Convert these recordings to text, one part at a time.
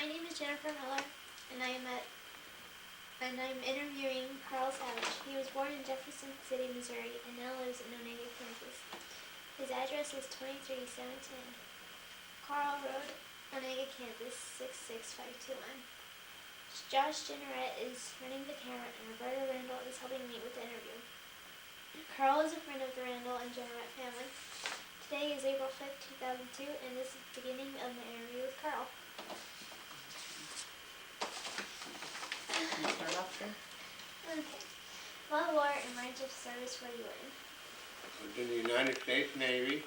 My name is Jennifer Miller, and I'm interviewing Karl Savage. He was born in Jefferson City, Missouri, and now lives in Onega, Kansas. His address is 23710 Karl Road, Onega, Kansas 66521. Josh Jenneret is running the camera, and Roberta Randall is helping me with the interview. Karl is a friend of the Randall and Jenneret family. Today is April 5th, 2002, and this is the beginning of my interview with Karl. Start off there. Okay. What war and branch of service were you in? I was in the United States Navy,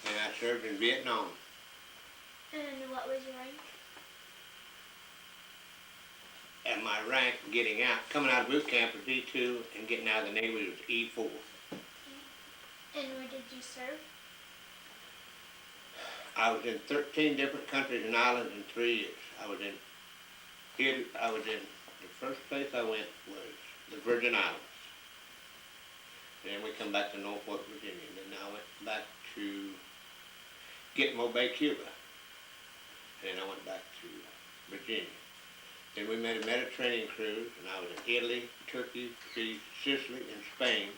and I served in Vietnam. And what was your rank? And my rank getting out, coming out of boot camp was E2, and getting out of the Navy was E4. And where did you serve? I was in 13 different countries and islands in 3 years. The first place I went was the Virgin Islands. Then we come back to Norfolk, Virginia. Then I went back to Gitmo Bay, Cuba. And then I went back to Virginia. Then we made a Mediterranean cruise, and I was in Italy, Turkey, Greece, Sicily, and Spain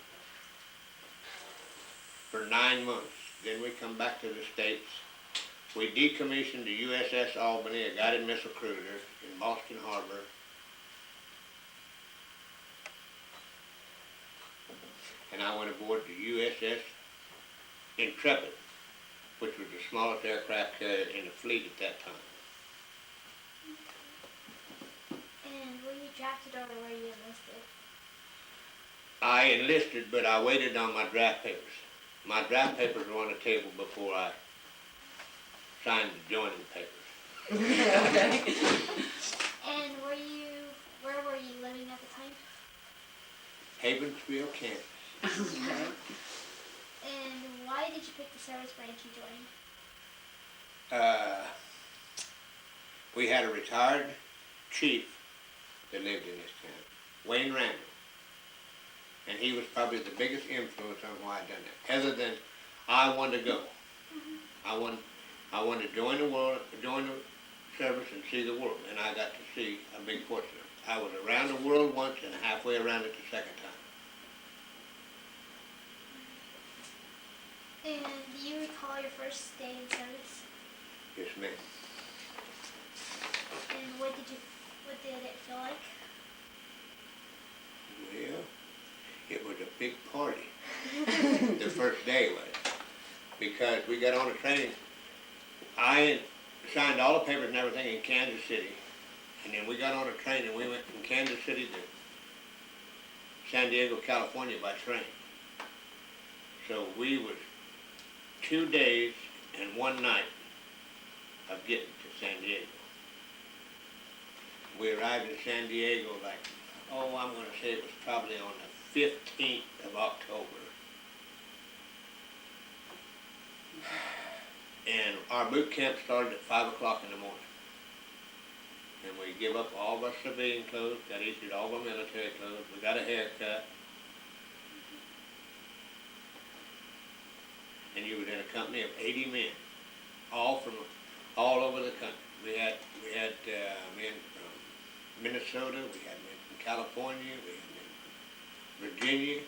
for 9 months. Then we come back to the States. We decommissioned the USS Albany, a guided missile cruiser, in Boston Harbor. And I went aboard the USS Intrepid, which was the smallest aircraft carrier in the fleet at that time. And were you drafted or were you enlisted? I enlisted, but I waited on my draft papers. My draft papers were on the table before I signed the joining papers. Okay. And where were you living at the time? Havensville, Kansas. Okay. And why did you pick the service branch you joined? We had a retired chief that lived in this town, Wayne Randall. And he was probably the biggest influence on why I done that. Other than I wanted to go. Mm-hmm. I wanted to join the service and see the world, and I got to see a big portion of it. I was around the world once and halfway around it the second time. And do you recall your first day in service? Yes, ma'am. And what did it feel like? Well, it was a big party. The first day was, because we got on a train. I signed all the papers and everything in Kansas City, and then we got on a train and we went from Kansas City to San Diego, California by train. So we was 2 days and 1 night of getting to San Diego. We arrived in San Diego I'm going to say it was probably on the 15th of October. And our boot camp started at 5 o'clock in the morning. And we give up all of our civilian clothes, got issued all of our military clothes, we got a haircut. And you was in a company of 80 men, all from all over the country. We had men from Minnesota, we had men from California, we had men from Virginia,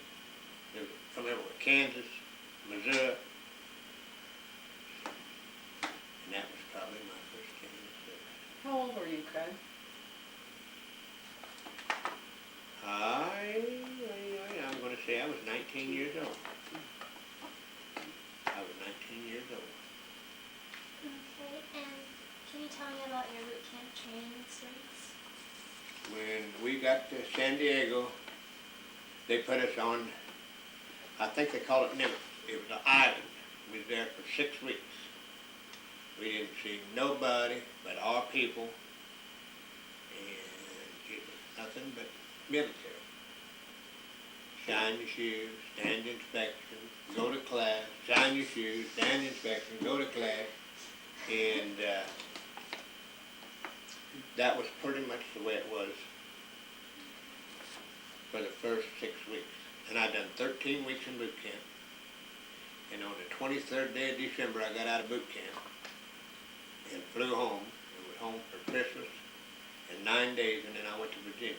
from everywhere, Kansas, Missouri. And that was probably my first day in service. How old were you, Craig? I'm going to say I was 19 years old. I was 19 years old. Okay, and can you tell me about your boot camp training experience? When we got to San Diego, they put us on, I think they call it Nimitz. It was an island. We was there for 6 weeks. We didn't see nobody but our people, and it was nothing but military. Shine your shoes, stand inspection, go to class, shine your shoes, stand inspection, go to class, and that was pretty much the way it was for the first 6 weeks. And I done 13 weeks in boot camp, and on the 23rd day of December I got out of boot camp, and flew home and was home for Christmas and 9 days, and then I went to Virginia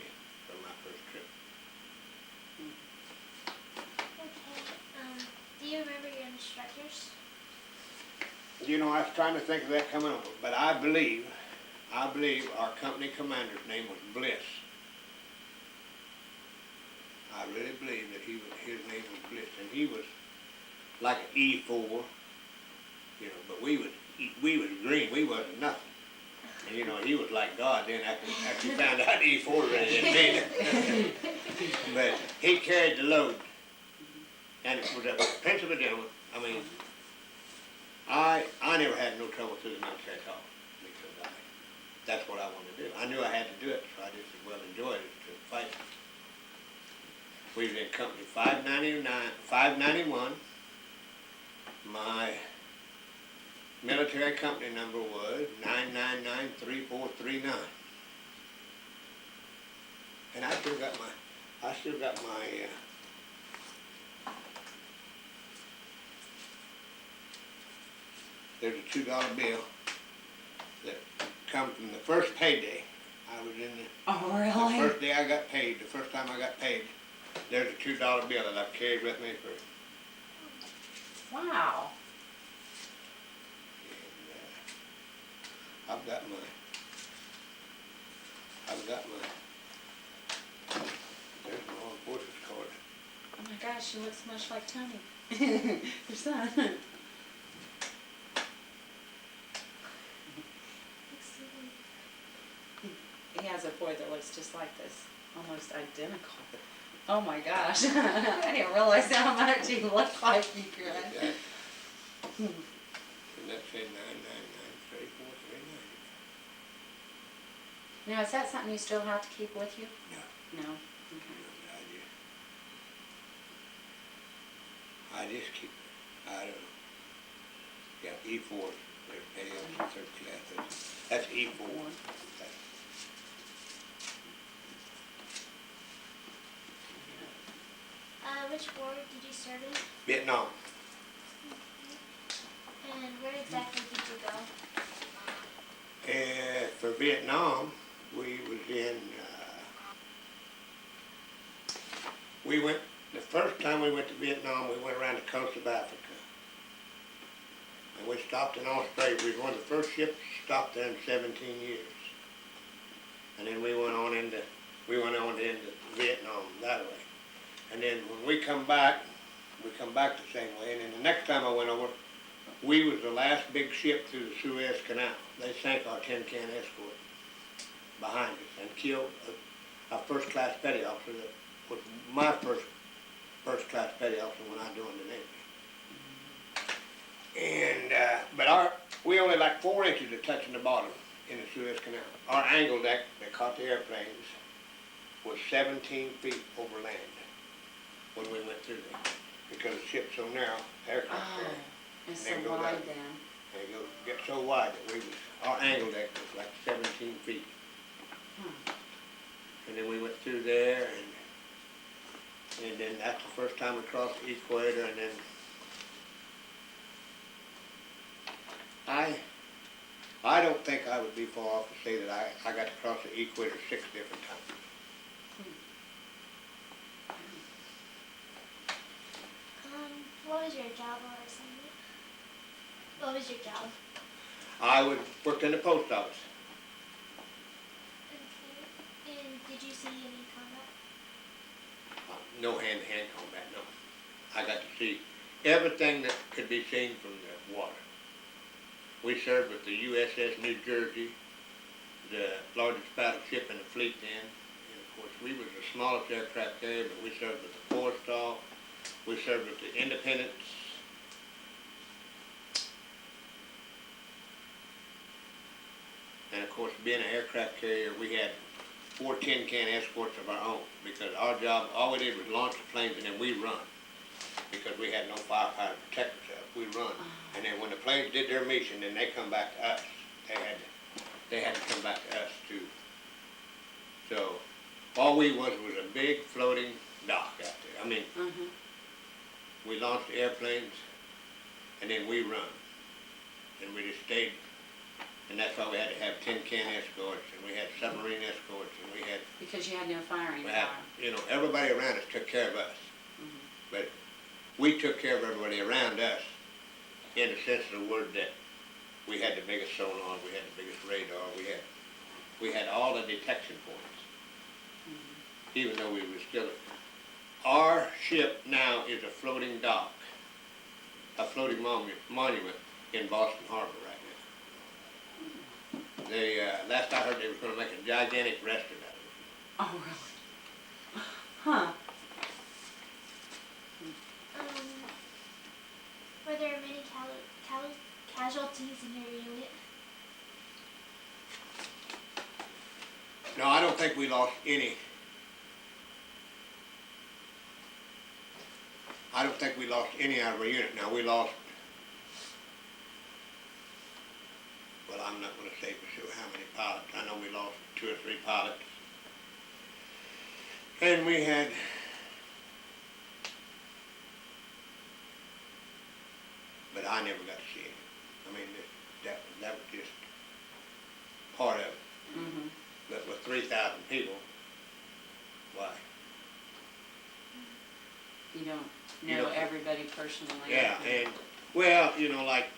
for my first trip. Okay. Do you remember your instructors? You know, I was trying to think of that coming up, but I believe our company commander's name was Bliss. I really believe that his name was Bliss, and he was like an E4, you know, but we was green, we wasn't nothing. And you know, he was like God then after he found out E4 really didn't mean it. But he carried the load, and it was a prince of a gentleman. I mean, I never had no trouble through the military call because that's what I wanted to do. I knew I had to do it, so I just as well enjoyed it to fight. We was in company 591. My military company number was 9993439. And I still got my there's a $2 bill that come from the first payday. I was in Oh, the really? first day I got paid, the first time I got paid. There's a $2 bill that I've carried with me for, Wow. and I've got my, there's my own forces card. Oh my gosh, she looks so much like Tony. Your son. He has a boy that looks just like this, almost identical. Oh my gosh, I didn't realize how much he looked like you, Greg. Like that. And that said 9993439. Now, is that something you still have to keep with you? No. No? Okay. I just keep, I don't know. Yeah, E4, there's pay on the third class, that's E4. Which war did you serve in? Vietnam. And where exactly did you go? For Vietnam, we was in, the first time we went to Vietnam, we went around the coast of Africa. And we stopped in Australia. We were one of the first ships stopped there in 17 years. And then we went on into Vietnam that way. And then when we come back the same way. And then the next time I went over, we was the last big ship through the Suez Canal. They sank our tin can escort behind us and killed a first-class petty officer that was my first-class petty officer when I joined the Navy. And but we only like 4 inches of touching the bottom in the Suez Canal. Our angle deck that caught the airplanes was 17 feet over land when we went through there, because the ship's so narrow, aircraft carrier. It's so And they go wide down. then. And it get so wide that our angle deck was like 17 feet. And then we went through there, and then that's the first time we crossed the equator, and then I don't think I would be far off to say that I got to cross the equator 6 different times. What was your job or assignment? What was your job? I worked in the post office. Okay. And did you see any combat? No hand-to-hand combat, no. I got to see everything that could be seen from the water. We served with the USS New Jersey, the largest battleship in the fleet then. And of course, we was the smallest aircraft carrier, but we served with the Forrestal. We served with the Independence. And of course, being an aircraft carrier, we had 4 tin can escorts of our own, because our job, all we did was launch the planes and then we run, because we had no firepower to protect ourselves. We run. And then when the planes did their mission, then they come back to us. They had to come back to us too. So all we was a big floating dock out there. I mean, we launched the airplanes and then we run. And we just stayed. And And that's why we had to have tin can escorts, and we had submarine escorts, and we had, Because you had no firing we had, power. you know, everybody around us took care of us. Mhm. But we took care of everybody around us in the sense of the word that we had the biggest sonar, we had the biggest radar, we had all the detection points. Even though we were still, our ship now is a floating dock, a floating monument in Boston Harbor right now. They, last I heard, they were gonna make a gigantic restaurant out of it. Oh, really? Huh. Were there many casualties in your unit? No, I don't think we lost any. I don't think we lost any out of our unit. Now, we lost, well, I'm not gonna say for sure how many pilots. I know we lost 2 or 3 pilots. And we had, but I never got to see it. I mean, that was just part of it. Mhm. But with 3,000 people, why? You don't You know don't- everybody personally. Yeah, and, well, you know, like,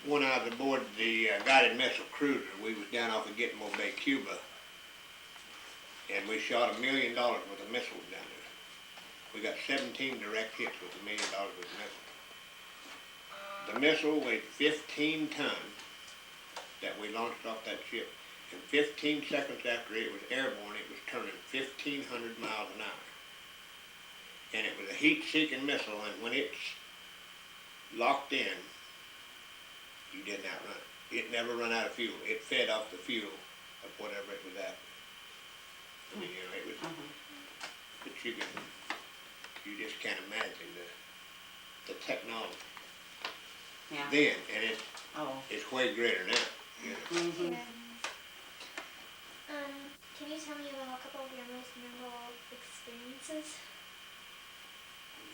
when I was aboard the guided missile cruiser, we was down off of Gitmo Bay, Cuba, and we shot $1 million worth of missiles down there. We got 17 direct hits with $1 million worth of missiles. The missile weighed 15 tons that we launched off that ship. And 15 seconds after it was airborne, it was turning 1,500 miles an hour. And it was a heat-seeking missile, and when it's locked in, you didn't outrun it. It never run out of fuel. It fed off the fuel of whatever it was after. I mean, you know, it was, but you just can't imagine the technology Yeah. then, and Oh. it's way greater now, you know. Mhm. Yeah. Can you tell me about a couple of your most memorable experiences?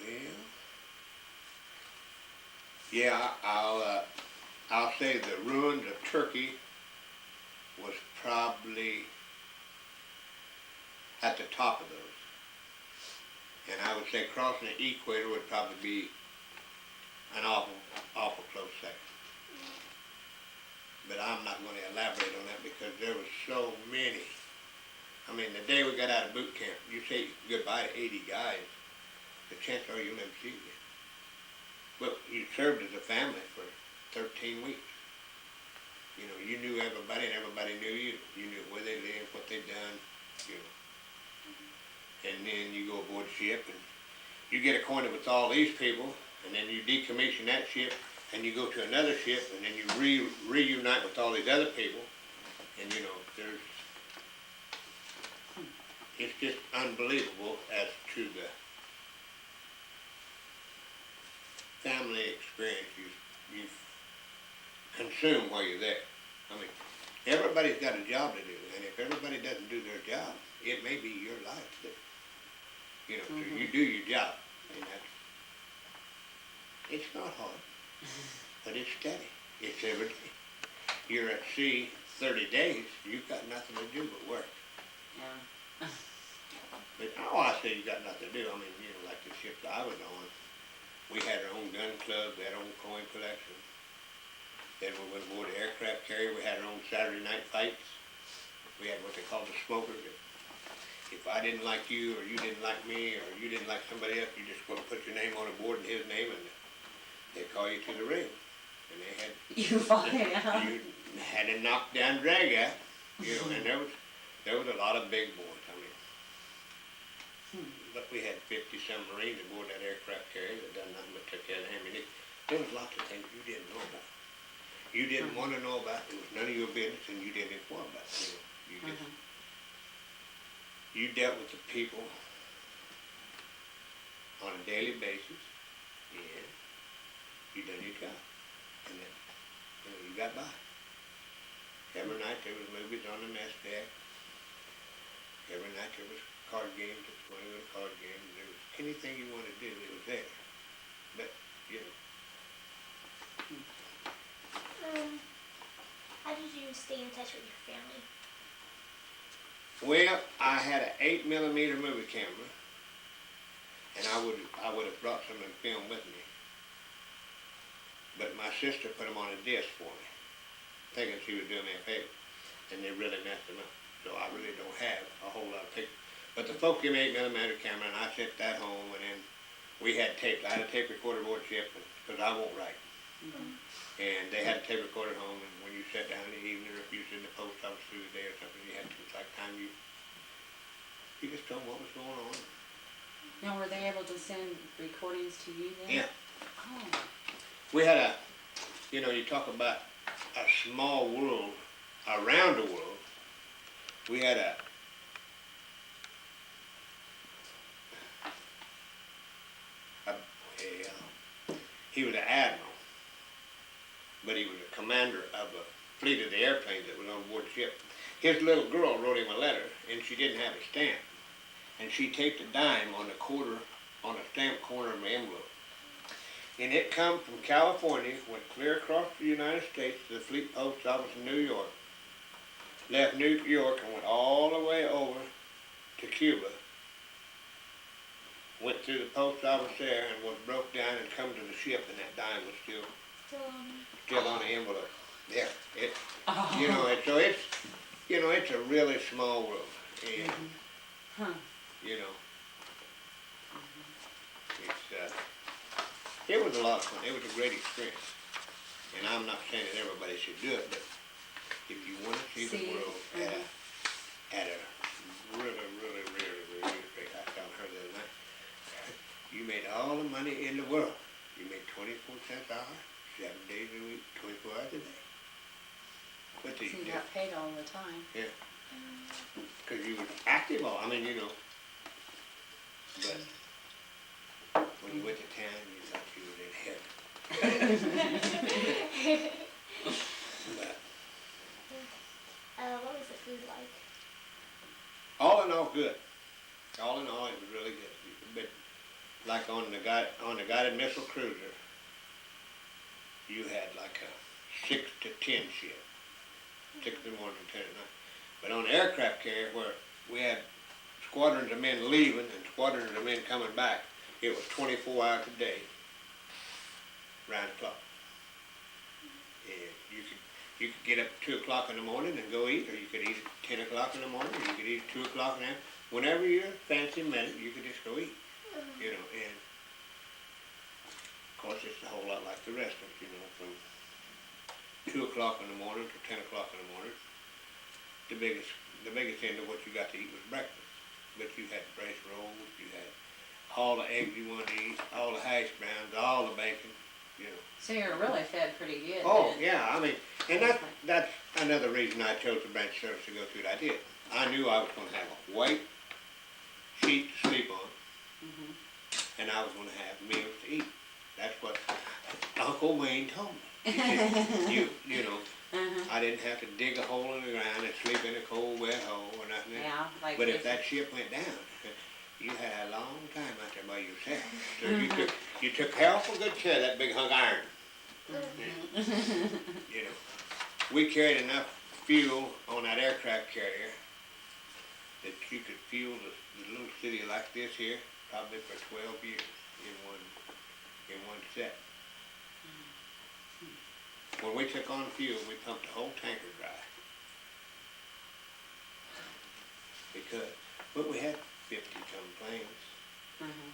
Well, yeah, I'll say the ruins of Turkey was probably at the top of those. And I would say crossing the equator would probably be an awful close second. But I'm not going to elaborate on that because there were so many. I mean, the day we got out of boot camp, you say goodbye to 80 guys, the chances are you'll never see them again. Well, you served as a family for 13 weeks. You know, you knew everybody and everybody knew you. You knew where they lived, what they'd done, you know. And then you go aboard ship and you get acquainted with all these people, and then you decommission that ship and you go to another ship and then you reunite with all these other people, and you know, it's just unbelievable as to the family experience you consume while you're there. I mean, everybody's got a job to do, and if everybody doesn't do their job, it may be your life that, you know, so you do your job, and it's not hard, but it's steady. It's every day. You're at sea 30 days, you've got nothing to do but work. Yeah. But I say you got nothing to do. I mean, you know, like the ship I was on, we had our own gun club, we had our own coin collection. Then we went aboard the aircraft carrier, we had our own Saturday night fights. We had what they called the smokers. If I didn't like you, or you didn't like me, or you didn't like somebody else, you just go and put your name on a board and his name, and they'd call you to the ring. And they had You fought it out. you had a knockdown drag out, you know, and there was a lot of big boys. I mean, but we had 50-some Marines aboard that aircraft carrier that done nothing but took care of the ammunition. There was lots of things you didn't know about. You didn't want to know about. It was none of your business, and you didn't inform about it. You know, you just you dealt with the people on a daily basis, and you done your job, and then you know, you got by. Every night there was movies on the mess deck. Every night there was card games. If you wanted to go to card games, there was anything you wanted to do, it was there. But you know, How did you you stay in touch with your family? Well, I had an 8mm movie camera, and I would have brought some of the film with me. But my sister put them on a disc for me, thinking she was doing me a favor, and they really messed them up. So I really don't have a whole lot of pictures. But the folks gave me 8mm camera, and I sent that home, and then we had tapes. I had a tape recorder board ship, because I won't write. And they had a tape recorder at home, and when you sat down in the evening, or if you was in the post office through the day or something, you had to, it's like time you just told them what was going on. Now, were they able to send recordings to you then? Yeah. Oh. We had a, you know, you talk about a small world around the world. We had he was an admiral, but he was a commander of a fleet of the airplanes that was on board the ship. His little girl wrote him a letter, and she didn't have a stamp. And she taped a dime on a stamped corner of an envelope. And it come from California, went clear across the United States to the Fleet Post Office in New York, left New York and went all the way over to Cuba, went through the post office there and was broke down and come to the ship, and that dime was still on the envelope. Yeah, you know, it's a really small world, and you know, it was a lot of fun. It was a great experience, and I'm not saying that everybody should do it, but if you want to see the world at a really, really, really, really great, I was telling her the other night, you made all the money in the world. You made 24 cents an hour, 7 days a week, 24 hours a day. What So did you do? got paid all the time. Yeah. Because you were active all, I mean, you know. But when you went to town, you thought you was in heaven. But What was the food like? all in all, good. All in all, it was really good. But like on the guided missile cruiser, you had like a 6 to 10 shift. 6 in the morning to 10 at night. But on the aircraft carrier, where we had squadrons of men leaving and squadrons of men coming back, it was 24 hours a day, round the clock. And you could get up at 2 o'clock in the morning and go eat, or you could eat at 10 o'clock in the morning, or you could eat at 2 o'clock in the afternoon. Whenever you fancy minute, you could just go eat, you know. And of course, it's a whole lot like the rest of us, you know, from 2 o'clock in the morning to 10 o'clock in the morning. The biggest end of what you got to eat was breakfast. But you had breast rolls, you had all the eggs you wanted to eat, all the hash browns, all the bacon, you know. So you're really fed pretty good. Oh, then. yeah, I mean, and that's another reason I chose the branch service to go through it. I did. I knew I was gonna have a white sheet to sleep on, and I was gonna have meals to eat. That's what Uncle Wayne told me. He said, you know, I didn't have to dig a hole in the ground and sleep in a cold, wet hole or nothing. Yeah, like But if that ship went down, you had a long time out there by yourself. So you took powerful good care of that big hunk of iron. You know, we carried enough fuel on that aircraft carrier that you could fuel the little city like this here probably for 12 years in one set. When we took on fuel, we pumped the whole tanker dry. But we had 50-ton planes,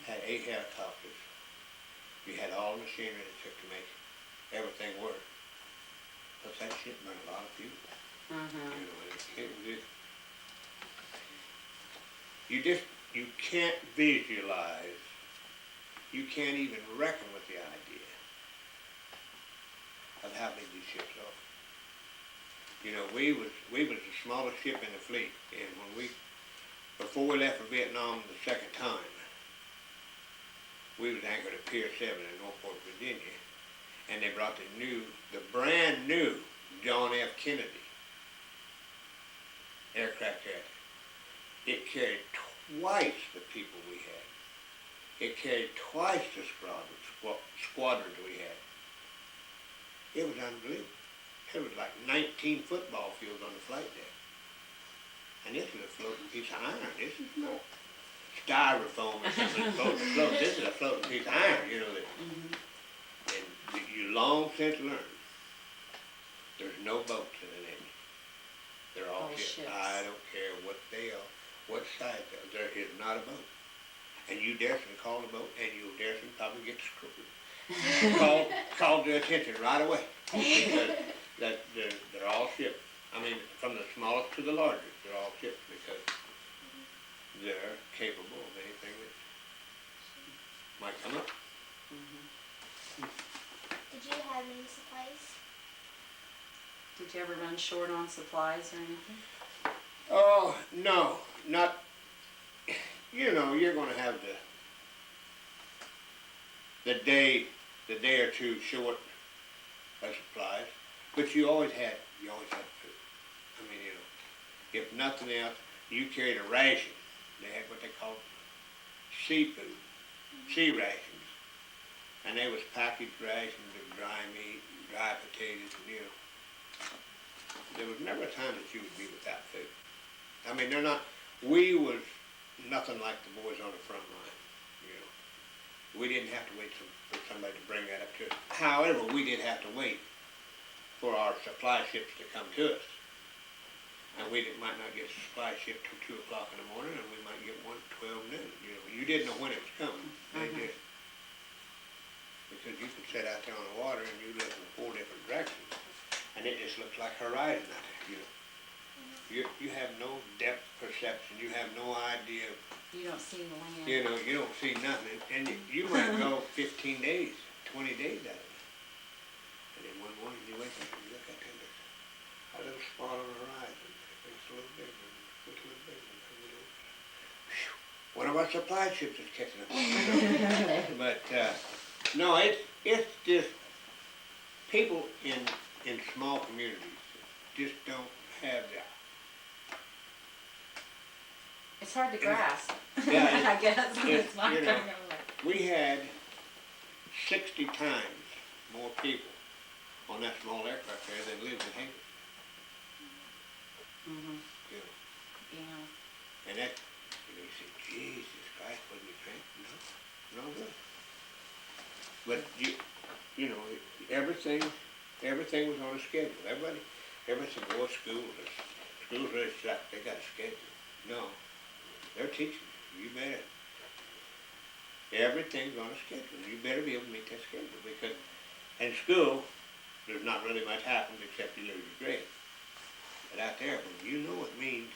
had 8 helicopters. We had all the machinery it took to make everything work. Plus that ship burned a lot of fuel. You know, you can't visualize, you can't even reckon with the idea of how big these ships are. You know, we was the smallest ship in the fleet, and before we left for Vietnam the second time, we was anchored at Pier 7 in Norfolk, Virginia, and they brought the brand new John F. Kennedy aircraft carrier. It carried twice the people we had. It carried twice the squadrons we had. It was unbelievable. there was like 19 football fields on the flight deck. And this is a floating piece of iron. This is not styrofoam or something that's supposed to float. This is a floating piece of iron, you know, that, and you long since learned, there's no boats in an Eddy. They're all ships. I don't care what they are, what size they are. There is not a boat. And you dare to call a boat, and you'll dare to probably get screwed. Call their attention right away. Because that they're all ships. I mean, from the smallest to the largest, they're all ships because they're capable of anything that might come up. Did you have any supplies? Did you ever run short on supplies or anything? Oh, no, not, you know, you're gonna have the day or two short of supplies, but you always had food. I mean, you know, if nothing else, you carried a ration. They had what they called seafood, sea rations, and they was packaged rations of dry meat, and dry potatoes, and you know. There was never a time that you would be without food. I mean, we was nothing like the boys on the front line, you know. We didn't have to wait for somebody to bring that up to us. However, we did have to wait for our supply ships to come to us. And we might not get a supply ship till 2 o'clock in the morning, and we might get one at 12 noon, you know. You didn't know when it was coming, they did. Because you could sit out there on the water and you look in 4 different directions, and it just looks like horizon out there, you know. You have no depth perception, you have no idea. You don't see the land. You know, you don't see nothing, and you might go 15 days, 20 days out of it. And then one morning you wake up and you look out there and there's a little spot on the horizon. It's a little bigger, it's a little bigger. Whew, one of our supply ships is catching up. But, no, it's just people in small communities just don't have that. It's hard to grasp. Yeah, I guess. It's not you know, coming over. we had 60 times more people on that small aircraft there than lived in Hayward. You know, Yeah. and that, you know, you say, Jesus Christ, wasn't he crazy? No, good. But you know, everything was on a schedule. Everybody said, boy, school's really suck. They got a schedule. No, they're teaching you. You better. Everything's on a schedule. You better be able to meet that schedule because in school, there's not really much happens except you lose your grade. But out there, when you know it means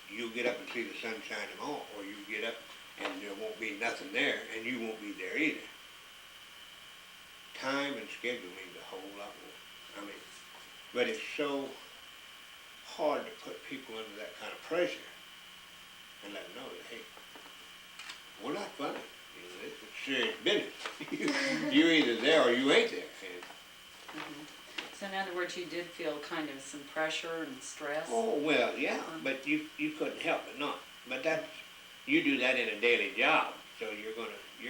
you'll get up and see the sun shine tomorrow, or you get up and there won't be nothing there, and you won't be there either. Time and schedule means a whole lot more. I mean, but it's so hard to put people under that kind of pressure and let them know that, hey, we're not funny. You know, it's serious business. You're either there or you ain't there. So in other words, you did feel kind of some pressure and stress? Oh, well, yeah, but you couldn't help but not. But that's, you do that in a daily job, so you're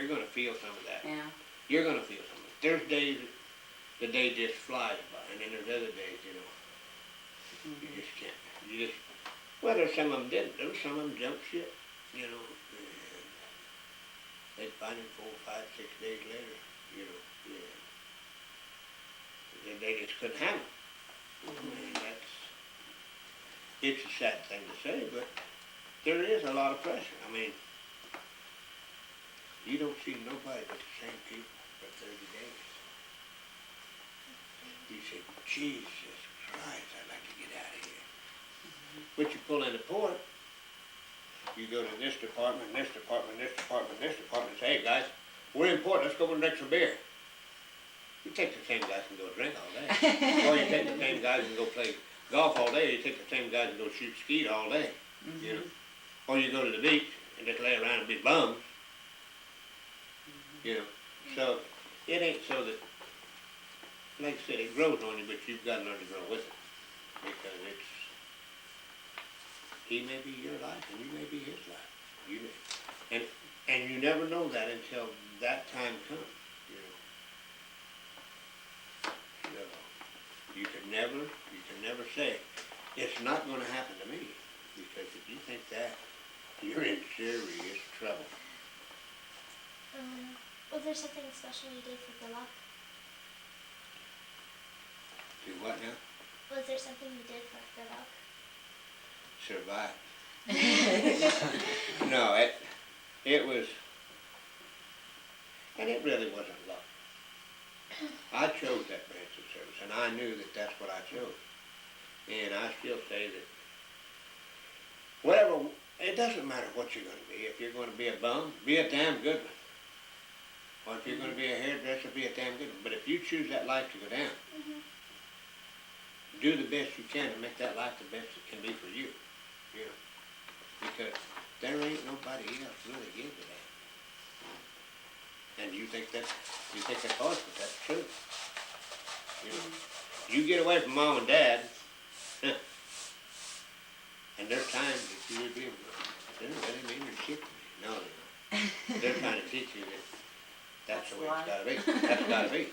gonna feel some of that. Yeah. You're gonna feel some of it. There's days the day just flies by, and then there's other days, you know, you just can't. You just, well, there's some of them didn't. There was some of them jumped ship, you know, and they'd find him 4, 5, 6 days later, you know, yeah. They just couldn't handle it. I mean, it's a sad thing to say, but there is a lot of pressure. I mean, you don't see nobody but the same people for 30 days. You say, Jesus Christ, I'd like to get out of here. But you pull into port, you go to this department, this department, this department, this department, and say, hey guys, we're in port, let's go and drink some beer. You take the same guys and go drink all day. Or you take the same guys and go play golf all day, you take the same guys and go shoot skeet all day. You know? Or you go to the beach and just lay around and be bums. You know? So it ain't so that, like I said, it grows on you, but you've got to learn to grow with it. Because he may be your life and you may be his life. You may, and you never know that until that time comes. You you can never say, it's not gonna happen to me, because if you think that, you're in serious trouble. Was there something special you did for good luck? Do what now? Was there something you did for good luck? Survive. No, it was, and it really wasn't luck. I chose that branch of service, and I knew that that's what I chose. And I still say that whatever, it doesn't matter what you're gonna be. If you're gonna be a bum, be a damn good one. Or if you're gonna be a hairdresser, be a damn good one. But if you choose that life to go down, do the best you can to make that life the best it can be for you. You know, because there ain't nobody else really give a damn. And you think that's harsh, but that's true. You know, you get away from mom and dad, and there's times that you would be, they don't mean your shit to me. No, they're not. They're trying to teach you that that's the way it's gotta be. That's gotta be.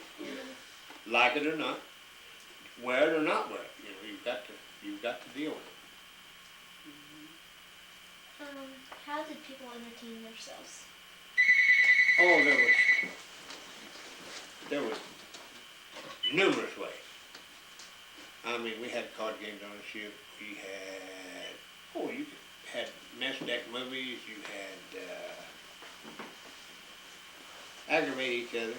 Like it or not, wear it or not wear it. You know, you've got to deal with it. How did people entertain themselves? Oh, there was numerous ways. I mean, we had card games on the ship. We had, you had mess deck movies. You had aggravate each other.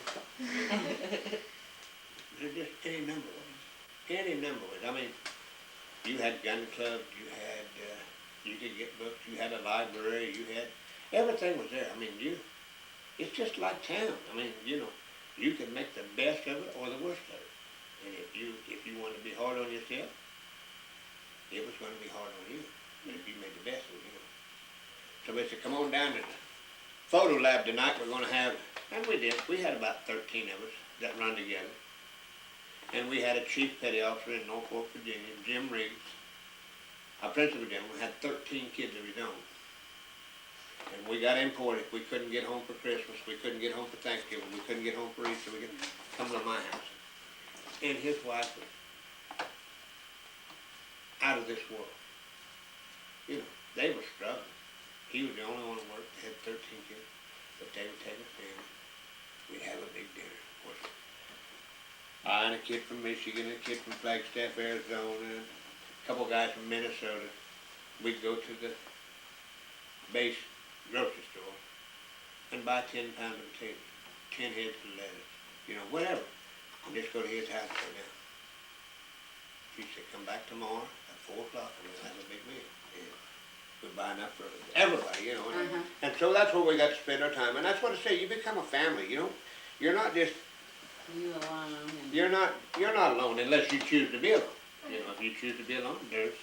There's just any number of ways. Any number of ways. I mean, you had gun clubs. You had, you could get books. You had a library. You had, everything was there. I mean, it's just like town. I mean, you know, you can make the best of it or the worst of it. And if you wanted to be hard on yourself, it was going to be hard on you. But if you made the best of it, you know. So we said, come on down to the photo lab tonight. We're going to have, and we did. We had about 13 of us that run together. And we had a chief petty officer in Norfolk, Virginia, Jim Reeves, a principal gentleman, had 13 kids of his own. And we got imported. We couldn't get home for Christmas. We couldn't get home for Thanksgiving. We couldn't get home for Easter. We could come to my house. And his wife was out of this world. You know, they were struggling. He was the only one who worked. They had 13 kids. But they would take us in. We'd have a big dinner. Of course, I and a kid from Michigan, a kid from Flagstaff, Arizona, a couple guys from Minnesota. We'd go to the base grocery store and buy 10 pounds of potatoes, 10 heads of lettuce, you know, whatever. And just go to his house right now. She said, come back tomorrow at 4 o'clock and we'll have a big meal. And we'll buy enough for everybody, you know. And so that's where we got to spend our time. And that's what I say, you become a family, you know. You're not just, You alone. And you're not alone unless you choose to be alone. You know, if you choose to be alone, there's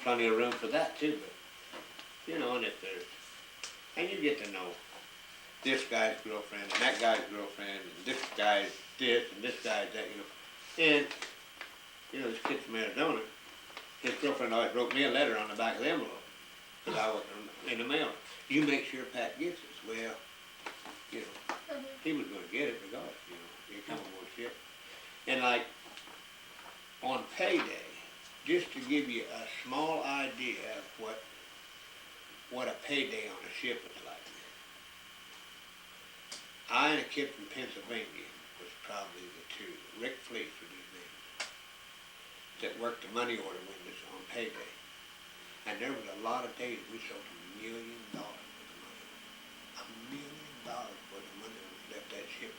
plenty of room for that too. But, you know, and if there's, and you get to know this guy's girlfriend and that guy's girlfriend and this guy's this and this guy's that, you know. And, you know, this kid from Arizona, his girlfriend always wrote me a letter on the back of the envelope because I wasn't in the mail. You make sure Pat gets this. Well, you know, he was going to get it regardless, you know. He come aboard ship. And like, on payday, just to give you a small idea of what a payday on a ship was like. I and a kid from Pennsylvania was probably the two. Rick Fleece was his name. That worked the money order windows on payday. And there was a lot of days we sold $1 million worth of money. $1 million worth of money left that ship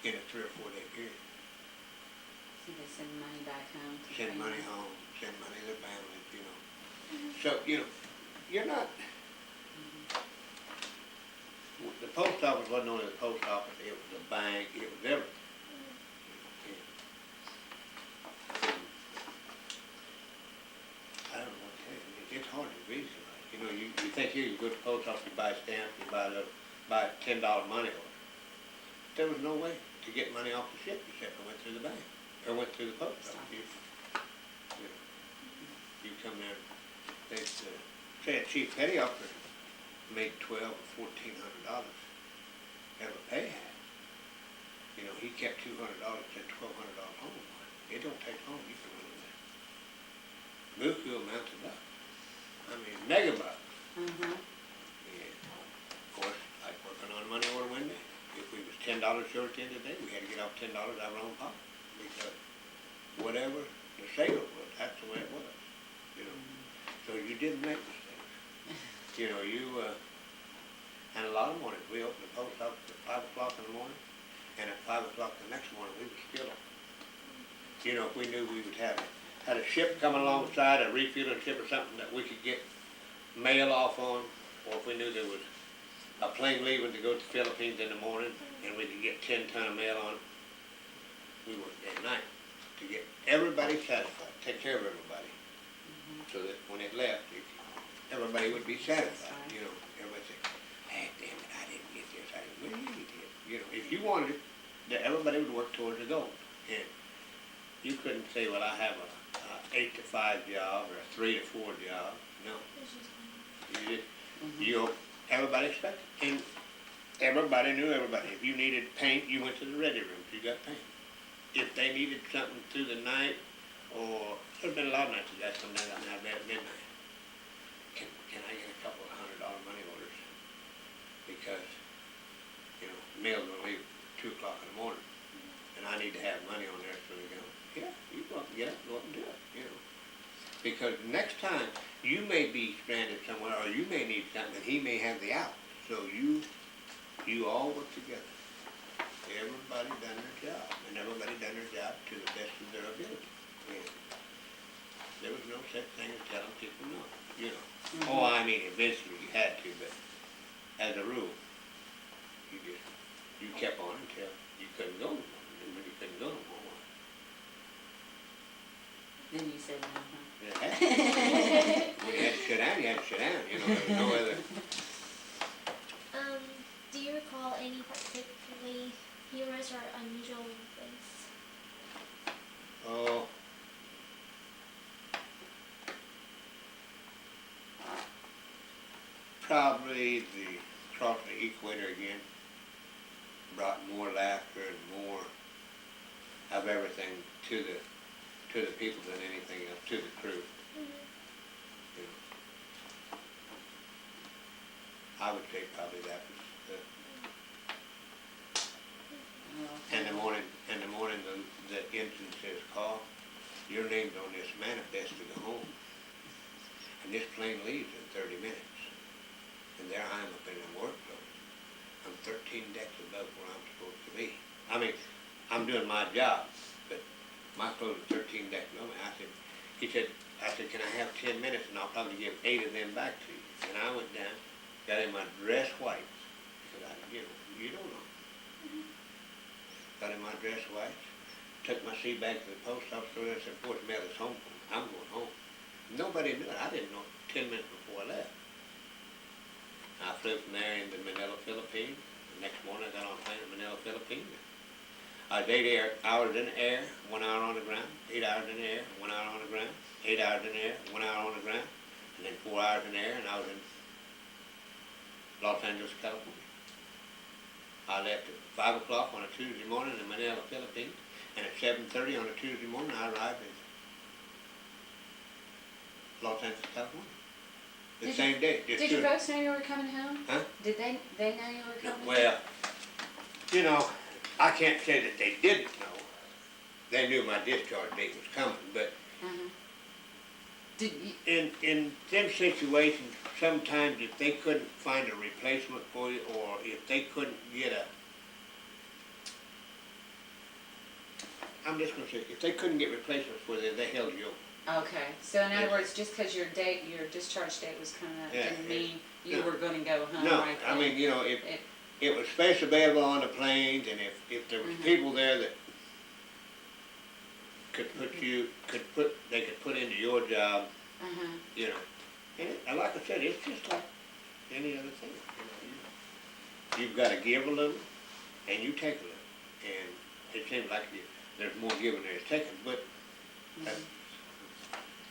in a 3 or 4 day period. so they send money back home. Send money home, send money to their families, you know. So, you know, you're not, the post office wasn't only the post office, it was a bank, it was everything. I don't know what to tell you, it's hard to visualize. You know, you think here, you go to the post office, you buy a stamp, you buy a $10 money order. There was no way to get money off the ship except I went through the bank, or went through the post office. You come there, they say a chief petty officer made $1,200 or $1,400 ever pay had. You know, he kept $200, said $1,200 home. It don't take long, you can run on that. Buku amounts of bucks. I mean, mega bucks. Mm-hmm. And of course, like working on money order window, if we was $10 short at the end of the day, we had to get off $10 out of our own pocket. Because whatever the sale was, that's the way it was, you know. So you didn't make mistakes. You know, and a lot of mornings, we opened the post office at 5 o'clock in the morning, and at 5 o'clock the next morning, we were still open. You know, if we knew we would had a ship coming alongside, a refueling ship or something that we could get mail off on, or if we knew there was a plane leaving to go to the Philippines in the morning, and we could get 10-ton of mail on it, we worked day and night to get everybody satisfied, take care of everybody, so that when it left, everybody would be satisfied, you know. Everybody said, hey, damn it, I didn't get this, I didn't, well, you did. You know, if you wanted it, that everybody would work towards the goal. And you couldn't say, well, I have a 8 to 5 job or a 3 to 4 job. No. You did, everybody expected. And everybody knew everybody. If you needed paint, you went to the ready room, you got paint. If they needed something through the night, or there's been a lot of nights that come down at midnight. Can I get a couple of $100 money orders? Because, you know, mail's gonna leave 2 o'clock in the morning, and I need to have money on there so we go. Yeah, you go up and get it, go up and do it, you know. Because next time, you may be stranded somewhere, or you may need something, and he may have the out. So you all work together. Everybody done their job, and everybody done their job to the best of their ability. And there was no such thing as telling people no, you know. Mm-hmm. Oh, I mean, eventually you had to, but as a rule, you kept on until you couldn't go no more. And when you couldn't go no more, Then you said no, huh? you had to. When you had to sit down, you had to sit down, you know, there was no other. Do you recall any particularly humorous or unusual things? Oh. Probably the crossing the equator again brought more laughter and more of everything to the people than anything else, to the crew. You know. I would say probably that was Oh, in the morning the ensign says, Karl, your name's on this manifest to go home. And this plane leaves in 30 minutes. And there I am up in the work clothes. I'm 13 decks above where I'm supposed to be. I mean, I'm doing my job, but my clothes are 13 decks above me. I said, can I have 10 minutes and I'll probably give 8 of them back to you. And I went down, got in my dress whites, because you don't know. Got in my dress whites, took my seat back to the post office store and said, boy, mail is home. I'm going home. Nobody knew it. I didn't know it 10 minutes before I left. I flew from there into Manila, Philippines. The next morning I got on a plane in Manila, Philippines. I was 8 hours in the air, 1 hour on the ground, 8 hours in the air, 1 hour on the ground, 8 hours in the air, 1 hour on the ground, and then 4 hours in the air, and I was in Los Angeles, California. I left at 5 o'clock on a Tuesday morning in Manila, Philippines, and at 7:30 on a Tuesday morning I arrived in Los Angeles, California. The same day. Did your folks know you were coming home? Huh? Did they know you were coming? Well, you know, I can't say that they didn't know. They knew my discharge date was coming, but Did you? in them situations, sometimes if they couldn't find a replacement for you, or if they couldn't get I'm just gonna say, if they couldn't get replacements for you, they held you over. Okay, so in other words, just because your discharge date was coming up, Yeah, didn't yeah. mean you No. were going to go home No, right I then? mean, you know, if it was space available on the planes, and if there was people there that could they could put into your job, you know. And like I said, it's just like any other thing, you know. You've got to give a little, and you take a little. And it seems like there's more giving than there's taking, but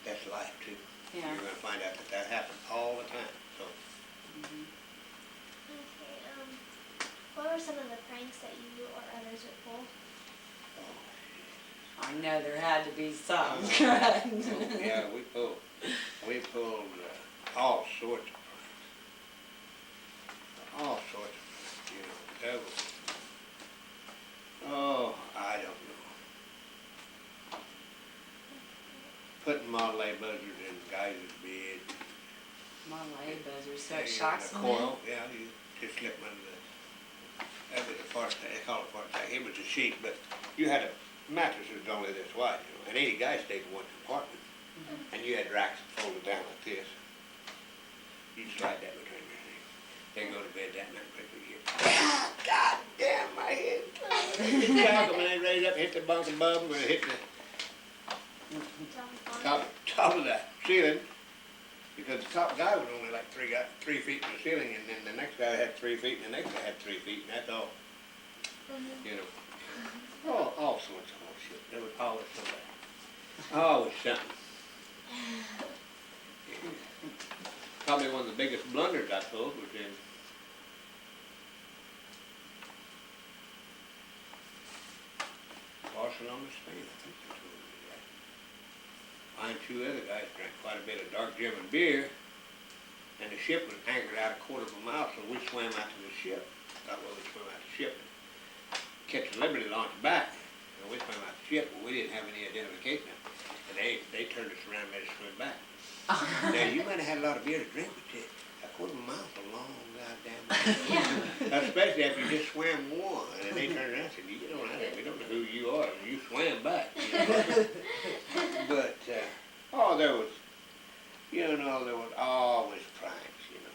that's life too. Yeah. You're gonna find out that happens all the time, so. Okay, what were some of the pranks that you or others would pull? I know there had to be some. Yeah, we pulled all sorts of pranks. All sorts of pranks, you know. That was, oh, I don't know. Putting Model A buzzers in guys' bed. Model A buzzers, so it The shocks them. coil, yeah, you just slip under the, that was a fart tank, they call it fart tank. It was a sheet, but you had a mattress that was only this wide, you know, and 80 guys stayed in one compartment. And you had racks that folded down like this. You'd slide that between your legs. They go to bed that night quickly. God damn, my head. Shock them and they raise up, hit the bunk above them, and hit the top of the ceiling. Because the top guy was only like 3 feet in the ceiling, and then the next guy had 3 feet, and the next guy had 3 feet, and that's all. You know, all sorts of shit. There was always somebody. Always something. Probably one of the biggest blunders I pulled was in Barcelona, Spain. I think that's where we were at. I and 2 other guys drank quite a bit of dark German beer, and the ship was anchored out a quarter of a mile, so we swam out to the ship. Got where we swam out to the ship and catch the Liberty launch back. And we swam out to the ship, but we didn't have any identification. And they turned us around and made us swim back. Now, you might have had a lot of beer to drink, but a quarter of a mile's a long goddamn way. Especially after you just swam one. And they turned around and said, you don't know, we don't know who you are, and you swam back. You know? But, there was, there was always pranks, you know.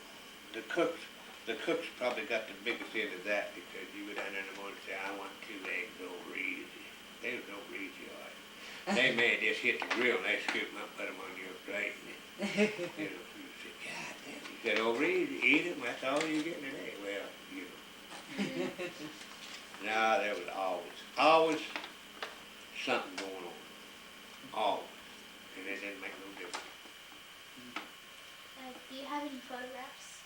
The cooks probably got the biggest end of that, because you go down there in the morning and say, I want 2 eggs over easy. They was over easy, all right. They may just hit the grill and they scoop them up and put them on your plate. And, you said, God damn, you said over easy, eat them, that's all you're getting today. Well, No, there was always something going on. Always. And it didn't make no difference. Do you have any photographs?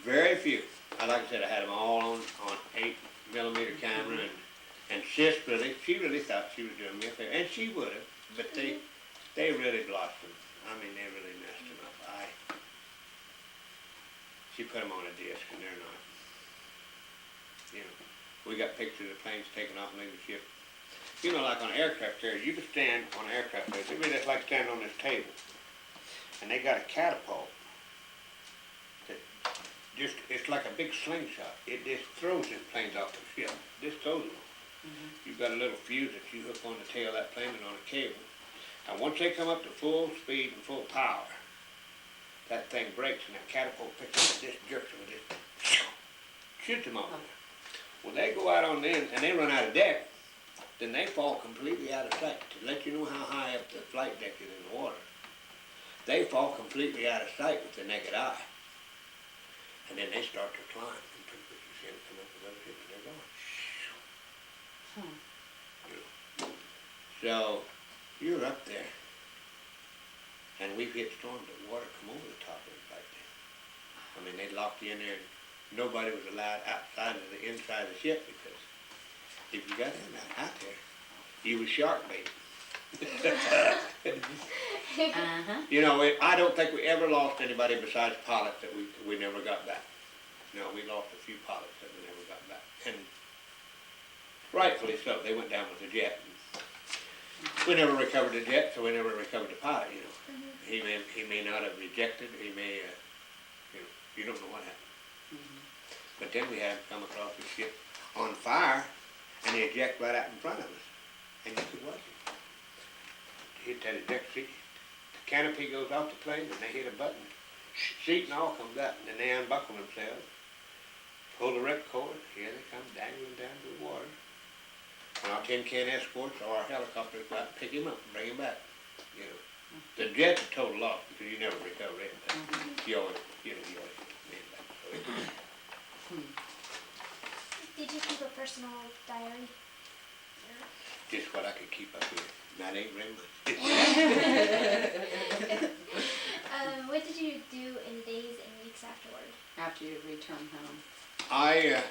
Very few. Like I said, I had them all on 8mm camera, and Sis she really thought she was doing me a favor, and she would have, but they really lost them. I mean, they really messed them up. She put them on a disc, and they're not. You know, we got pictures of planes taking off and leaving the ship. You know, like on aircraft carriers, you can stand on an aircraft carrier. They really just like standing on this table, and they got a catapult that it's like a big slingshot. It just throws them planes off the ship. Just throws them. You've got a little fuse that you hook on the tail of that plane and on a cable. And once they come up to full speed and full power, that thing breaks and that catapult picks up and just jerks them and just shoots them over there. Well, they go out on them and they run out of deck. Then they fall completely out of sight. To let you know how high up the flight deck is in the water, they fall completely out of sight with the naked eye. And then they start to climb. And pretty quick you see them come up above the ship and they're gone. So, you're up there, and we've hit storms that water come over the top of it like that. I mean, they locked you in there, and nobody was allowed outside of the inside of the ship, because if you got out there, you was shark bait. You know, I don't think we ever lost anybody besides pilots that we never got back. No, we lost a few pilots that we never got back, and rightfully so. They went down with the jet. We never recovered the jet, so we never recovered the pilot, you know. He may not have ejected, he may, you don't know what happened. But then we had him come across the ship on fire, and he eject right out in front of us, and you could watch him. Hit that eject seat, the canopy goes off the plane, and they hit a button, seat and all comes out, and then they unbuckle themselves, pull the ripcord, here they come dangling down to the water. And our tin can escorts or our helicopters go out and pick him up and bring him back. You know, the jet's a total loss because you never recover it. You always get it back. Did you keep a personal diary? Just what I could keep up here. That ain't very much. What did you do in the days and weeks afterward? After you returned home.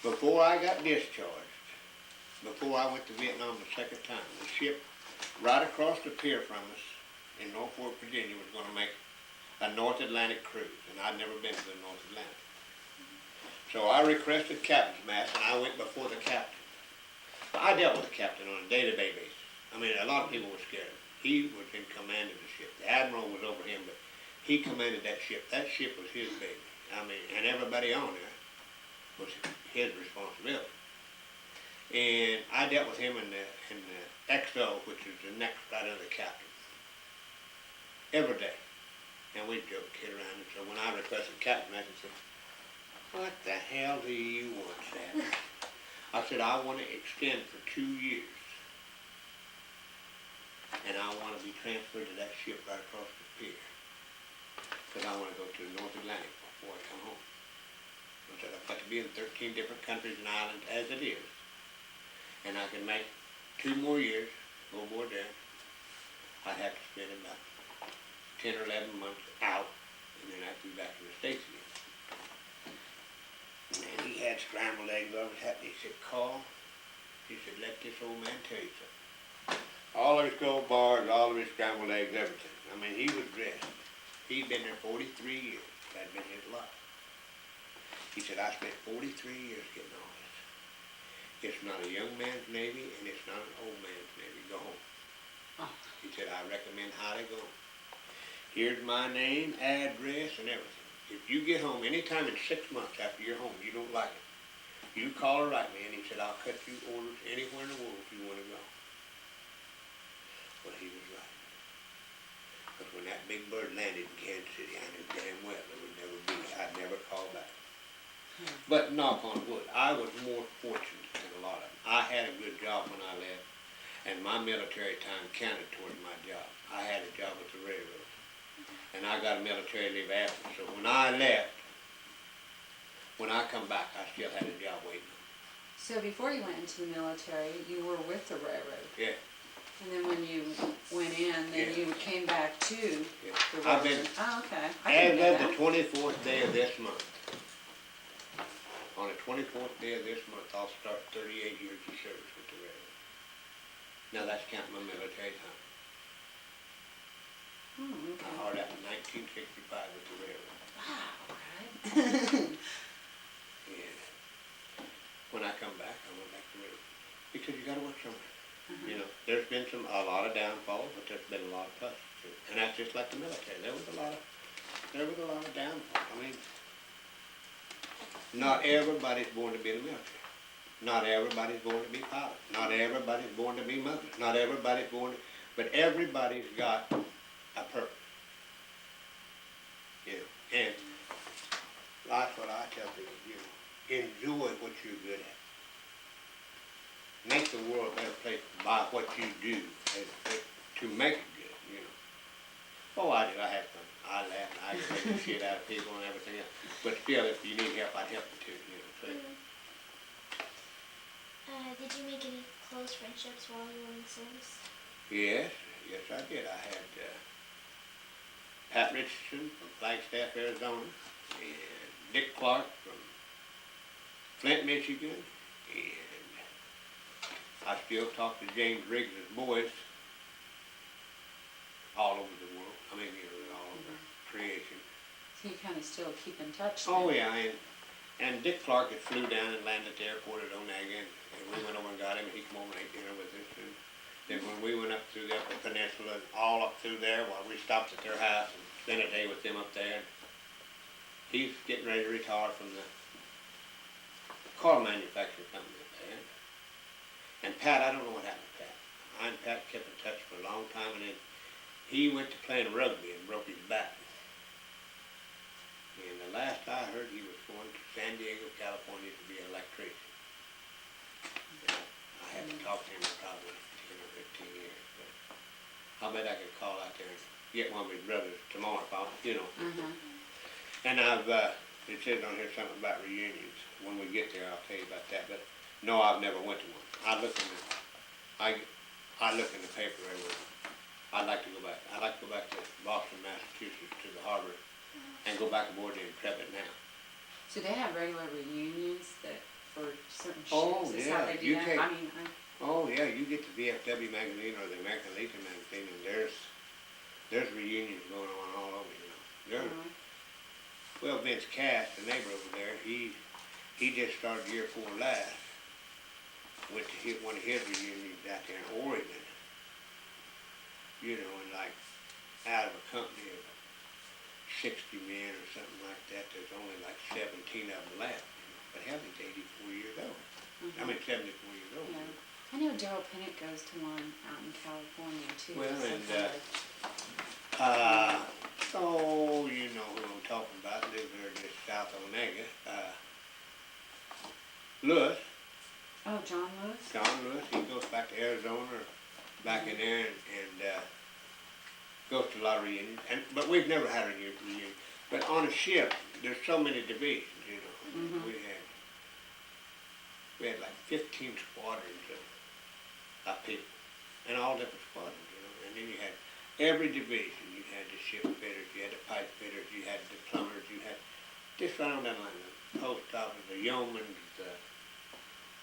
Before I got discharged, before I went to Vietnam the second time, the ship right across the pier from us in Norfolk, Virginia was gonna make a North Atlantic cruise, and I'd never been to the North Atlantic. So I requested captain's mast, and I went before the captain. I dealt with the captain on a day-to-day basis. I mean, a lot of people were scared of him. He was in command of the ship. The admiral was over him, but he commanded that ship. That ship was his baby. I mean, and everybody on there was his responsibility. And I dealt with him in the XO, which is the next right under the captain, every day. And we'd joke, kid around, and so when I requested captain, I said, "What the hell do you want, Sam?" I said, "I want to extend for 2 years. And I want to be transferred to that ship right across the pier. Because I want to go to the North Atlantic before I come home." I said, "I've got to be in 13 different countries and islands as it is. And I can make 2 more years, go aboard there. I'd have to spend about 10 or 11 months out, and then I'd be back in the States again." And he had scrambled eggs on his hat. He said, "Karl," he said, "let this old man tell you something. All of his gold bars, all of his scrambled eggs, everything. I mean, he was dressed. He'd been there 43 years. That'd been his life. He said, I spent 43 years getting all this. It's not a young man's Navy, and it's not an old man's Navy. Go home." Oh. He said, "I recommend highly go home. Here's my name, address, and everything. If you get home anytime in 6 months after you're home, you don't like it, you call or write me." And he said, "I'll cut you orders anywhere in the world if you want to go." Well, he was right. Because when that big bird landed in Kansas City, I knew damn well it would never be. I'd never call back. But knock on wood, I was more fortunate than a lot of them. I had a good job when I left, and my military time counted toward my job. I had a job with the railroad, and I got a military leave absence. So when I left, when I come back, I still had a job waiting on me. So before you went into the military, you were with the railroad. Yeah. And then when you went in, then Yeah. you came back to Yeah. the I've railroad. been, Oh, okay. I didn't know as of the that. 24th day of this month, on the 24th day of this month, I'll start 38 years of service with the railroad. Now that's counting my military time. Oh, I okay. hired out in 1965 with the railroad. Wow, right. And when I come back, I went back to railroad. Because you gotta work somewhere. You know, there's been a lot of downfalls, but there's been a lot of pluses too. And that's just like the military. There was a lot of downfalls. I mean, not everybody's born to be in the military. Not everybody's born to be pilots. Not everybody's born to be mothers. Not everybody's born to, but everybody's got a purpose. You know, and that's what I tell people, you know, enjoy what you're good at. Make the world a better place by what you do to make it good, you know. Oh, I do. I have fun. I laugh and I get the shit out of people and everything else. But still, if you need help, I'd help you too, you know. So, Did you make any close friendships while you were in service? yes, I did. I had Pat Richardson from Flagstaff, Arizona, and Dick Clark from Flint, Michigan, and I still talk to James Riggs' boys all over the world. I mean, you know, all over creation. So you kind of still keep in touch Oh, then? yeah, and Dick Clark had flew down and landed at the airport at Onega, and we went over and got him, and he came over and ate dinner with us. And then when we went up through the Upper Peninsula, and all up through there, while we stopped at their house and spent a day with them up there. And he's getting ready to retire from the car manufacturing company up there. And Pat, I don't know what happened to Pat. I and Pat kept in touch for a long time, and then he went to playing rugby and broke his back. And the last I heard, he was going to San Diego, California to be an electrician. And I haven't talked to him in probably 10 or 15 years, but I bet I could call out there and get one of his brothers tomorrow if I, you know. And it says on here something about reunions. When we get there, I'll tell you about that, but no, I've never went to one. I look in the paper every week. I'd like to go back. I'd like to go back to Boston, Massachusetts, to the harbor, and go back aboard the Intrepid now. So they have regular reunions that for certain Oh, shoes, is how yeah, they do you that. take- I mean, Oh, yeah, you get the VFW magazine or the American Legion magazine, and there's reunions going on all over, you know. There's, well, Vince Cass, the neighbor over there, he just started year 4 last. Went to one of his reunions out there in Oregon. You know, and like out of a company of 60 men or something like that, there's only like 17 of them left. But Heaven's 84 years old. I mean, 74 years old. yeah. I know Daryl Pinnick goes to one out in California too. Well, some and, kind of- oh, you know who I'm talking about, lives there just south of Onega. Lewis, Oh, John Lewis? John Lewis, he goes back to Arizona or back in there and goes to a lot of reunions. But we've never had a reunion. But on a ship, there's so many divisions, you know. Mhm. We had like 15 squadrons of people, and all different squadrons, you know. And then you had every division. You had the ship fitters, you had the pipe fitters, you had the plumbers, you had just right on that line, the post office, the yeomen,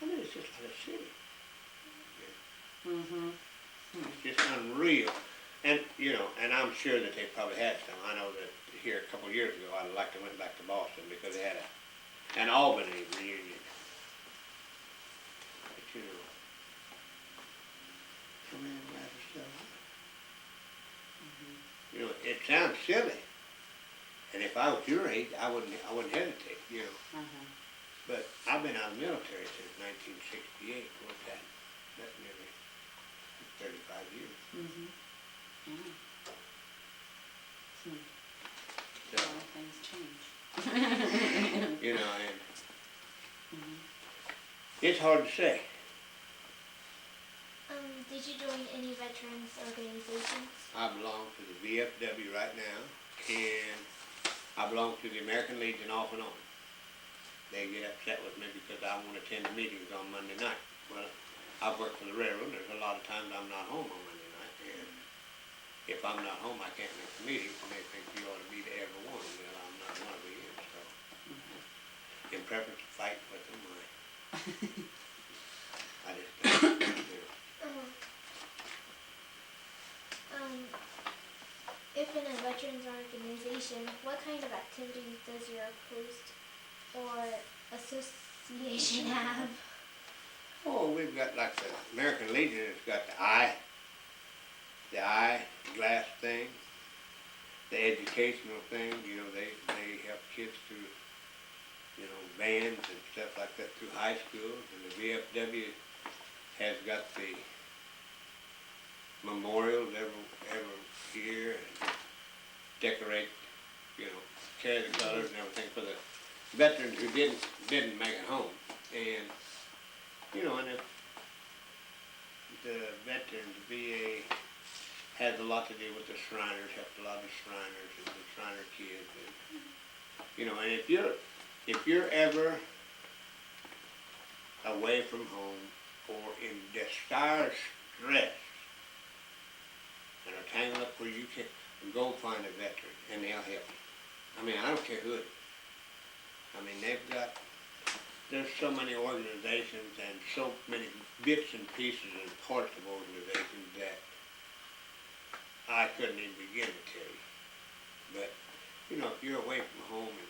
I mean, it's just like a city. Mm-hmm. It's just unreal. And, you know, and I'm sure that they probably had some. I know that here a couple of years ago, I went back to Boston because they had an Albany reunion. But, you know, so many glad to stuff. You know, it sounds silly. And if I was your age, I wouldn't hesitate, you know. Uh-huh. But I've been out of the military since 1968. What's that? That's nearly 35 years. Mm-hmm. Yeah. A So, lot of things change. you know, and Mhm. it's hard to say. Did you join any veterans organizations? I belong to the VFW right now, and I belong to the American Legion off and on. They get upset with me because I won't attend the meetings on Monday night. Well, I've worked for the railroad, there's a lot of times I'm not home on Monday night, and if I'm not home, I can't make the meetings, and they think you ought to be to every one, well, I'm not one of them, so. In preference to fight with them, I just don't, you know. If in a veterans organization, what kind of activities does your post or association have? Oh, we've got like the American Legion, it's got the eye glass thing, the educational thing, you know, they help kids through, you know, bands and stuff like that through high school, and the VFW has got the memorials every year and decorate, you know, carry the colors and everything for the veterans who didn't make it home. And, you know, and if the veterans, the VA has a lot to do with the Shriners, helped a lot of the Shriners and the Shriner kids. And, you know, and if you're ever away from home or in dire stress and are tangled up where you can go find a veteran and they'll help you. I mean, I don't care who it is. I mean, there's so many organizations and so many bits and pieces and parts of organizations that I couldn't even begin to tell you. But, you know, if you're away from home and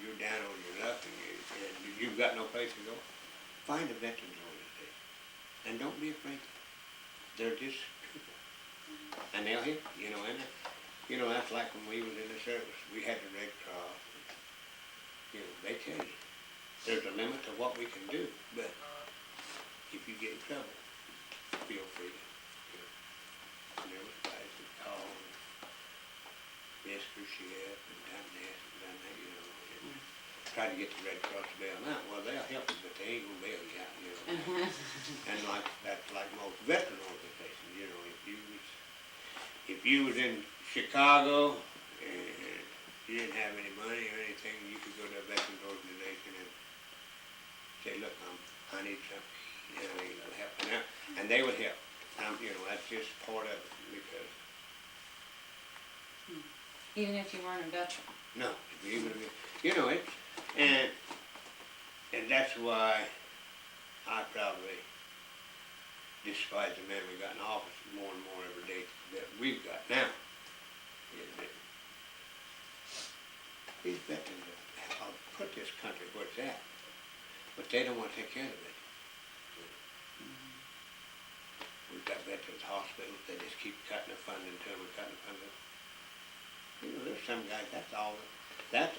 you're down on your luck and you've got no place to go, find a veterans organization. And don't be afraid. They're just people. And they'll help you, you know, and you know, that's like when we was in the service. We had the Red Cross. You know, they tell you there's a limit to what we can do, but if you get in trouble, feel free to, you know, never guys would call and ship and done this and done that, you know, and try to get the Red Cross to bail them out. Well, they'll help you, but they ain't gonna bail you out, you know. And like, that's like most veteran organizations, you know, if you was in Chicago and you didn't have any money or anything, you could go to a veterans organization and say, look, I need something, you know, they'll help me out, and they would help. You know, that's just part of it, because, Even if you weren't a veteran. no, even, you know, and And that's why I probably despise the man we got in office more and more every day that we've got now. Is that these veterans have put this country where it's at, but they don't want to take care of it. We've got veterans hospitals, they just keep cutting the funding to them and cutting the funding. You know, there's some guys, that's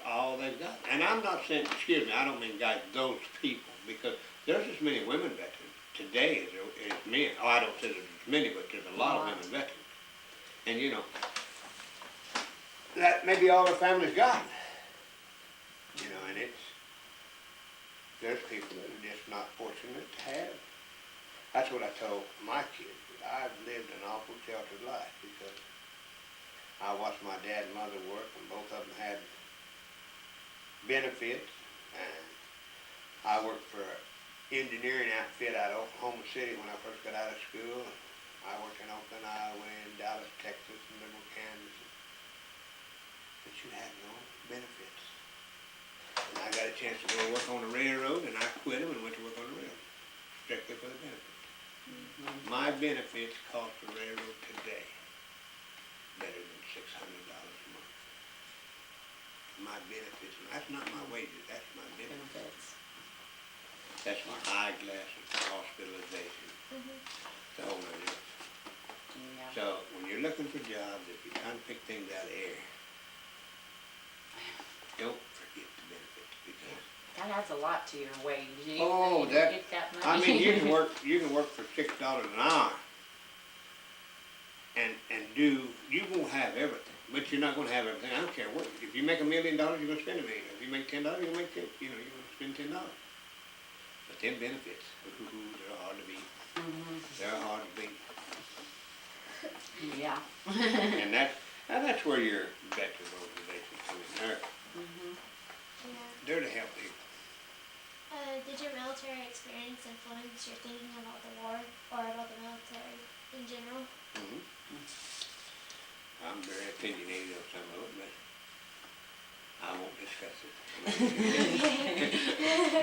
all they've got. And I'm not saying, excuse me, I don't mean guys, those people, because there's as many women veterans today as there is men. Oh, I don't say there's as many, but there's a lot of women veterans. And you know, that may be all their families got. You know, and there's people that are just not fortunate to have. That's what I told my kids, that I've lived an awful sheltered life because I watched my dad and mother work and both of them had benefits. And I worked for an engineering outfit out of Oklahoma City when I first got out of school. I worked in Oakland, Iowa, and Dallas, Texas, and Liberal, Kansas. But you had no benefits. And I got a chance to go work on the railroad, and I quit them and went to work on the railroad, strictly for the benefits. My benefits cost the railroad today better than $600 a month. My benefits, and that's not my wages, that's my benefits. That's my eyeglasses, hospitalization, the whole nine yards. Yeah. So when you're looking for jobs, if you're trying to pick things out of the air, don't forget the benefits because That adds a lot to your wage. You oh, don't that get that much. I mean, you can work for $6 an hour, and you won't have everything, but you're not going to have everything. I don't care what. If you make $1 million, you're going to spend $1 million. If you make $10, you're going to make you're going to spend $10. But them benefits, they're hard to beat. They're hard to beat. Yeah. And that's where your veteran organizations come in. They're to help people. Did your military experience influence your thinking about the war or about the military in general? I'm very opinionated on some of it, but I won't discuss it.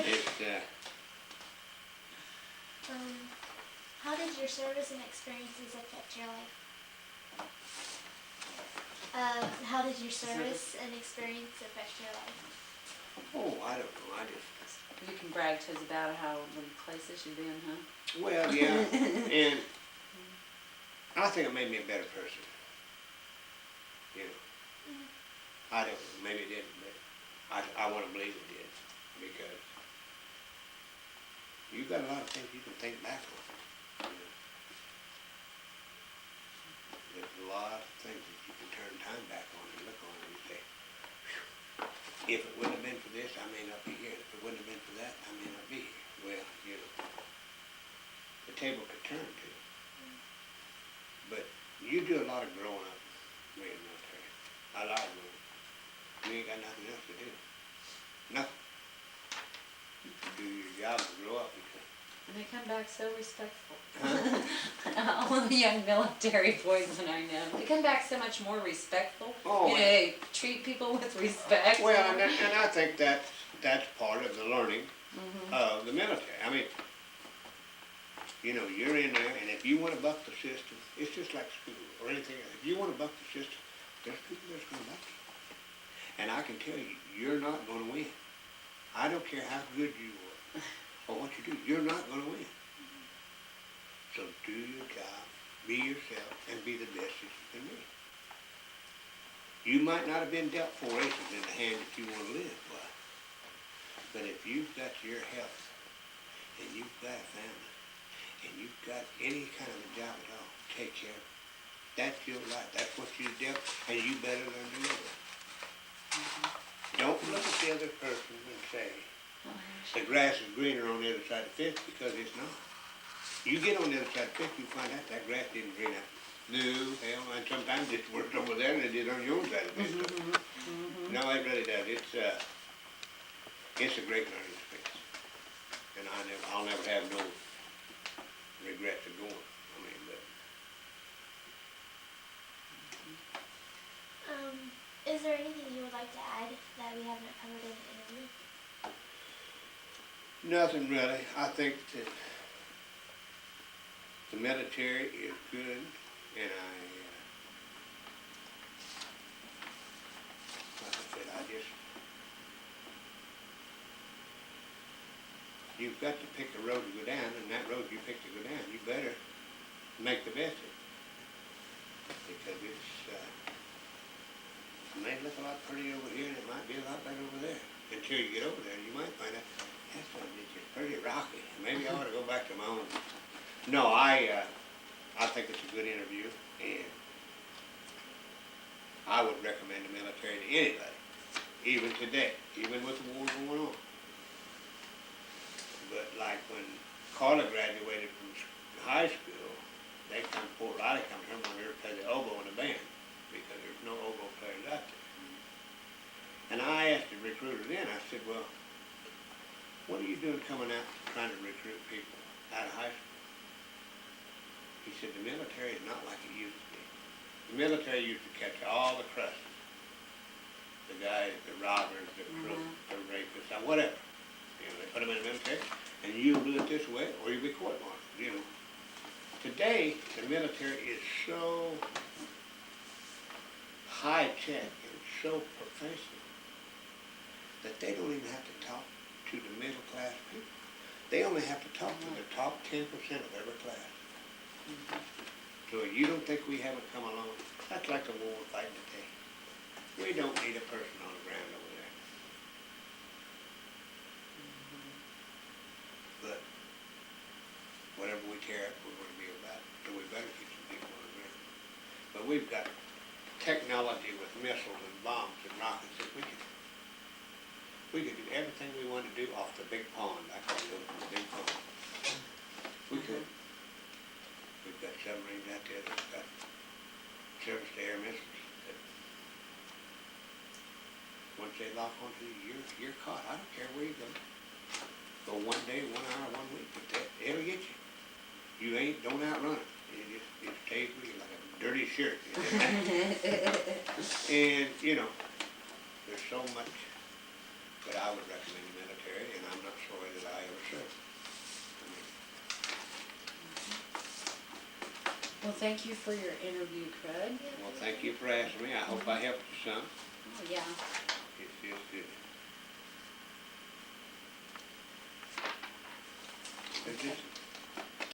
It's How did your service and experiences affect your life? How did your service and experience affect your life? oh, I don't know. I just You can brag to us about how the places you've been, huh? well, yeah, and I think it made me a better person. You know, I don't know. Maybe it didn't, but I want to believe it did because you've got a lot of things you can think back on. You know. There's a lot of things that you can turn time back on and look on and say, if it wouldn't have been for this, I may not be here. If it wouldn't have been for that, I may not be here. Well, you know, the table could turn too. But you do a lot of growing up in the military. I like growing up. You ain't got nothing else to do. Nothing. Do your job and grow up because And they come back so respectful. All of the young military boys that I know, they come back so much more respectful. Oh, you know, they treat people with respect. well, and I think that's part of the learning of the military. I mean, you know, you're in there, and if you want to buck the system, it's just like school or anything else. If you want to buck the system, there's people that's going to buck you. And I can tell you, you're not going to win. I don't care how good you are or what you do, you're not going to win. So do your job, be yourself, and be the best that you can be. You might not have been dealt 4 aces in the hand that you want to live by. But if you've got your health, and you've got a family, and you've got any kind of a job at all, take care of it. That's your life. That's what you dealt, and you better learn to live it. Don't look at the other person and say, the grass is greener on the other side of the fence, because it's not. You get on the other side of the fence, you find out that grass didn't green up. No, hell, and sometimes it's worse over there than it did on your own side of the fence. No, it really does. It's a great learning experience. And I'll never have no regrets of going. I mean, but Is there anything you would like to add that we haven't covered in the interview? Nothing really. I think that the military is good, and like I said, you've got to pick a road to go down, and that road you pick to go down, you better make the best of it. Because it may look a lot prettier over here, and it might be a lot better over there. Until you get over there, you might find out, that's one that's just pretty rocky. Maybe I ought to go back to my own. No, I think it's a good interview, and I would recommend the military to anybody, even today, even with the war going on. But like when Karl graduated from high school, they come, Fort Riley comes from when they were play the oboe in the band, because there's no oboe players out there. And I asked the recruiter then, I said, well, what are you doing coming out trying to recruit people out of high school? He said, the military is not like it used to be. The military used to catch all the crusties. The guys, the robbers, the crooks, the rapists, or whatever. You know, they put them in the military, and you'll do it this way, or you'll be court-martialed, you know. Today, the military is so high-tech and so professional that they don't even have to talk to the middle-class people. They only have to talk to the top 10% of every class. So you don't think we haven't come along? That's like the war we're fighting today. We don't need a person on the ground over there. But whatever we tear up, we're going to be about it. So we better keep some people on the ground. But we've got technology with missiles and bombs and rockets that we could do everything we want to do off the big pond. I call it the big pond. We could. We've got submarines out there that's got surface-to-air missiles that once they lock onto you, you're caught. I don't care where you go. Go 1 day, 1 hour, 1 week, but it'll get you. You don't outrun it. It stays with you like a dirty shirt. You know? And, you know, there's so much that I would recommend the military, and I'm not sorry that I ever served. Well, thank you for your interview, Craig. Well, thank you for asking me. I hope I helped you some. Oh, yeah. It's just good. It's just